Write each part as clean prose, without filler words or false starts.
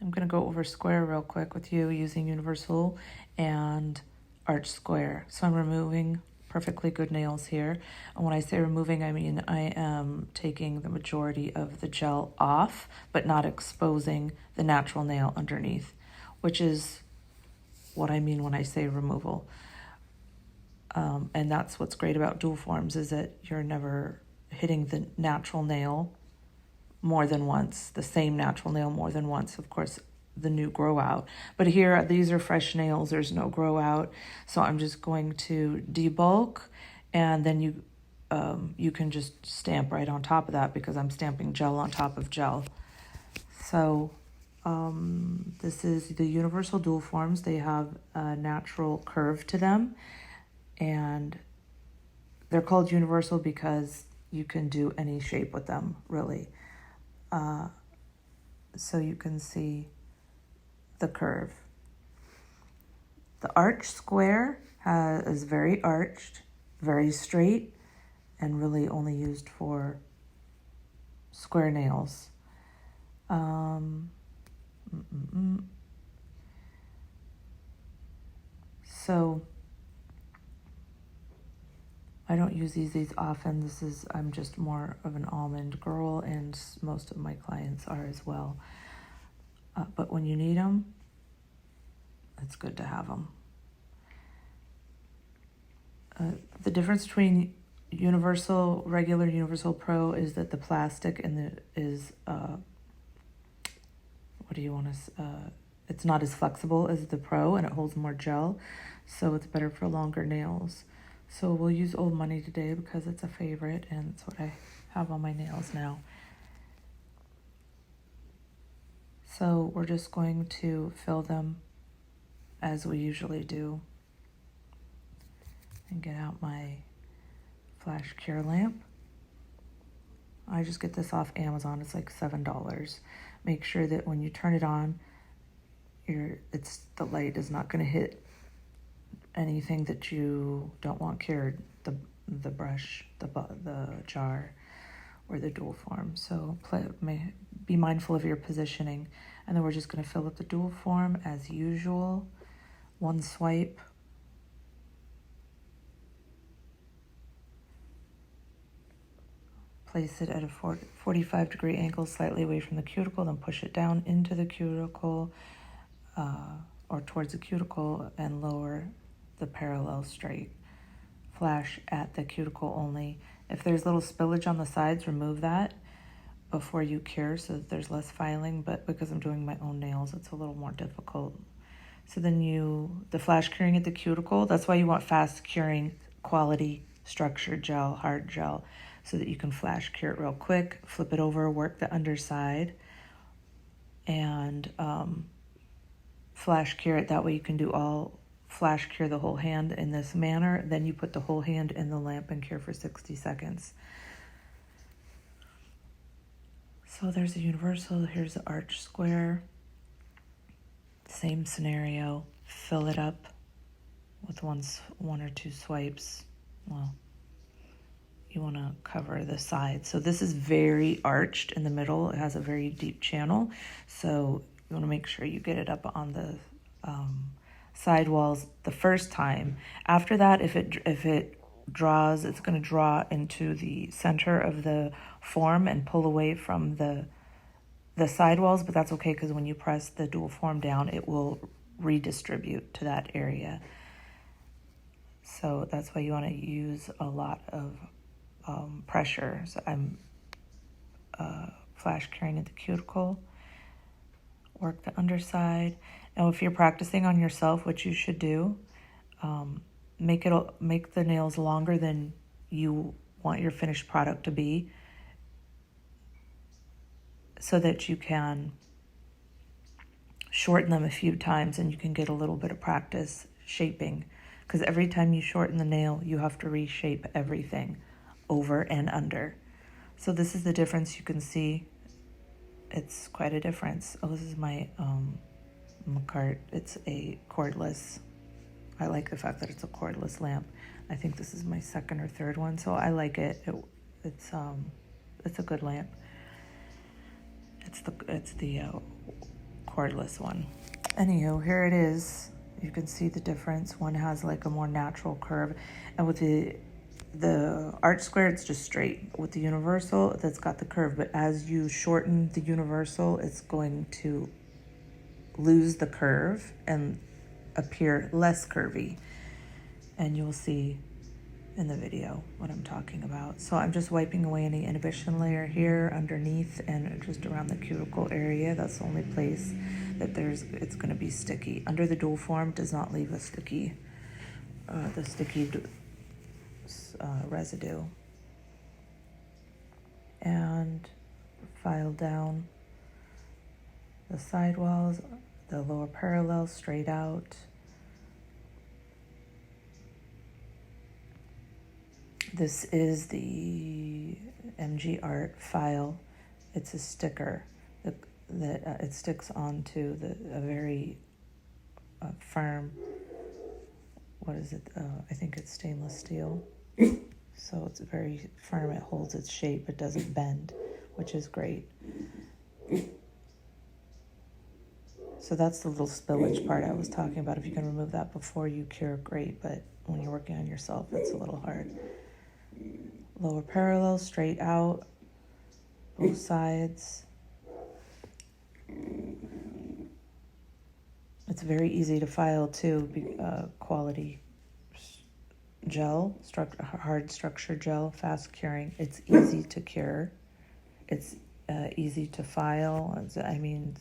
I'm going to go over square real quick with you using universal and arch square. So I'm removing perfectly good nails here. And when I say removing, I mean I am taking the majority of the gel off, but not exposing the natural nail underneath, which is what I mean when I say removal. And that's what's great about dual forms, is that you're never hitting the natural nail more than once, the same natural nail more than once. Of course, the new grow out. But here, these are fresh nails. There's no grow out. So I'm just going to debulk, and then you can just stamp right on top of that because I'm stamping gel on top of gel. So this is the universal dual forms. They have a natural curve to them, and they're called universal because you can do any shape with them, really. So you can see the curve. The arch square is very arched, very straight, and really only used for square nails. So I don't use these often. I'm just more of an almond girl, and most of my clients are as well. But when you need them, it's good to have them. The difference between regular Universal Pro is that the plastic is it's not as flexible as the Pro, and it holds more gel, so it's better for longer nails. So we'll use Old Money today because it's a favorite, and it's what I have on my nails now. So we're just going to fill them as we usually do. And get out my flash cure lamp. I just get this off Amazon. It's like $7. Make sure that when you turn it on, the light is not going to hit anything that you don't want cured, the brush, the jar, or the dual form. So be mindful of your positioning. And then we're just going to fill up the dual form as usual. One swipe. Place it at a 45-degree angle, slightly away from the cuticle, then push it down into the cuticle or towards the cuticle and lower the parallel straight. Flash at the cuticle only. If there's little spillage on the sides, remove that before you cure so that there's less filing, but because I'm doing my own nails, it's a little more difficult. So then the flash curing at the cuticle, that's why you want fast curing, quality, structured gel, hard gel, so that you can flash cure it real quick, flip it over, work the underside, and flash cure it. That way you can flash cure the whole hand in this manner. Then you put the whole hand in the lamp and cure for 60 seconds. So there's a universal, here's the arch square. Same scenario, fill it up with one or two swipes. Well, you want to cover the sides. So this is very arched in the middle. It has a very deep channel. So you want to make sure you get it up on the side walls the first time. After that, if it draws, it's going to draw into the center of the form and pull away from the side walls, but that's okay because when you press the dual form down, it will redistribute to that area. So that's why you want to use a lot of pressure. So I'm flash curing at the cuticle, work the underside. And if you're practicing on yourself, which you should do, make the nails longer than you want your finished product to be, so that you can shorten them a few times and you can get a little bit of practice shaping. Because every time you shorten the nail, you have to reshape everything over and under. So this is the difference you can see. It's quite a difference. Oh, this is my Macart. It's a cordless. I like the fact that it's a cordless lamp. I think this is my second or third one, so I like it. It's a good lamp. It's the cordless one. Anywho, here it is. You can see the difference. One has like a more natural curve, and with the arch square, it's just straight. With the universal, that's got the curve, but as you shorten the universal, it's going to lose the curve and appear less curvy. And you'll see in the video what I'm talking about. So I'm just wiping away any inhibition layer here underneath and just around the cuticle area. That's the only place that it's going to be sticky. Under the dual form does not leave a sticky, residue. And file down the sidewalls, the lower parallel straight out. This is the MG Art file. It's a sticker that it sticks onto a very firm, what is it? I think it's stainless steel. So it's very firm, it holds its shape, it doesn't bend, which is great. So that's the little spillage part I was talking about. If you can remove that before you cure, great, but when you're working on yourself, it's a little hard. Lower parallel, straight out, both sides. It's very easy to file too, quality gel, hard structure gel, fast curing. It's easy to cure. It's easy to file. I mean,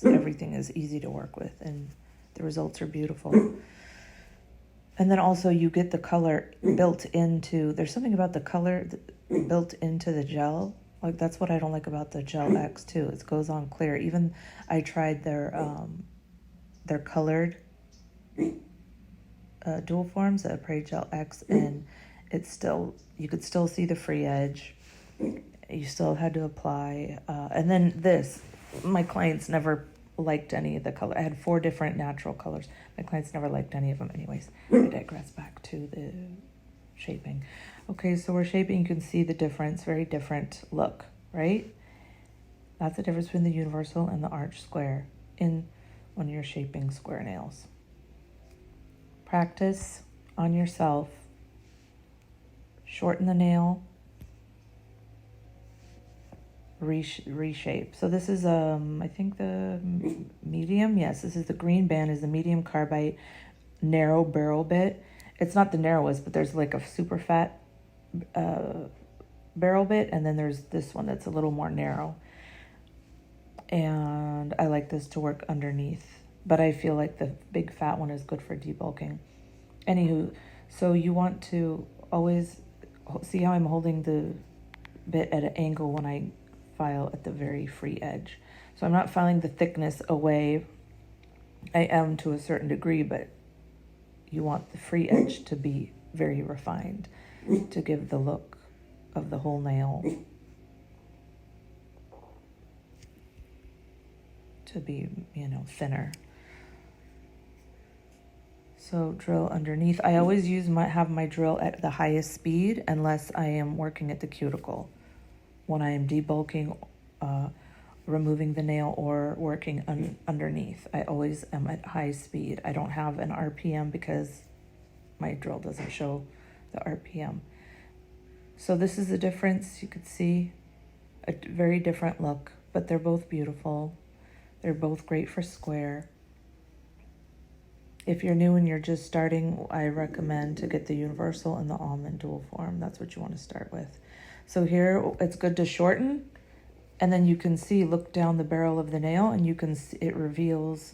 everything is easy to work with, and the results are beautiful. And then also you get the color built into, there's something about the color built into the gel. Like that's what I don't like about the Gel X too. It goes on clear. Even I tried their colored dual forms, the Apres Gel X, and you could still see the free edge. You still had to apply. And then this, my clients never liked any of the color. I had 4 different natural colors. My clients never liked any of them anyways. I digress back to the shaping. Okay, so we're shaping. You can see the difference, very different look, right? That's the difference between the universal and the arch square when you're shaping square nails. Practice on yourself. Shorten the nail. Reshape. So this is I think the medium. Yes, this is the green band is the medium carbide narrow barrel bit. It's not the narrowest, but there's like a super fat barrel bit, and then there's this one that's a little more narrow. And I like this to work underneath, but I feel like the big fat one is good for debulking. Anywho, so you want to always see how I'm holding the bit at an angle when I file at the very free edge. So I'm not filing the thickness away. I am to a certain degree, but you want the free edge to be very refined to give the look of the whole nail to be, thinner. So drill underneath. I always have my drill at the highest speed unless I am working at the cuticle. When I am debulking, removing the nail, or working underneath, I always am at high speed. I don't have an RPM because my drill doesn't show the RPM. So this is the difference. You could see a very different look, but they're both beautiful. They're both great for square. If you're new and you're just starting, I recommend to get the universal and the almond dual form. That's what you want to start with. So here it's good to shorten, and then you can see, look down the barrel of the nail, and you can see it reveals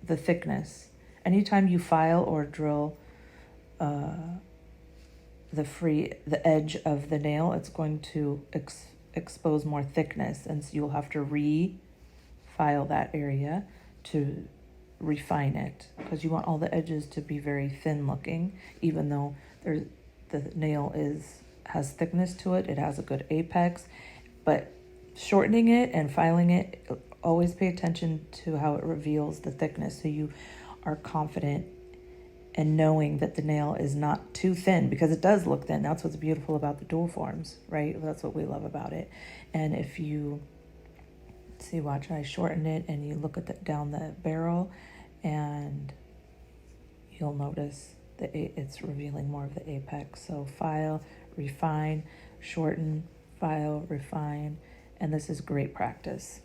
the thickness. Anytime you file or drill the edge of the nail, it's going to expose more thickness, and so you'll have to file that area to refine it, because you want all the edges to be very thin looking, even though the nail has thickness to it. It has a good apex, but shortening it and filing it, always pay attention to how it reveals the thickness, so you are confident and knowing that the nail is not too thin, because it does look thin. That's what's beautiful about the dual forms, right? That's what we love about it. And if you See, watch, I shorten it and you look at down the barrel and you'll notice that it's revealing more of the apex. So file, refine, shorten, file, refine, and this is great practice.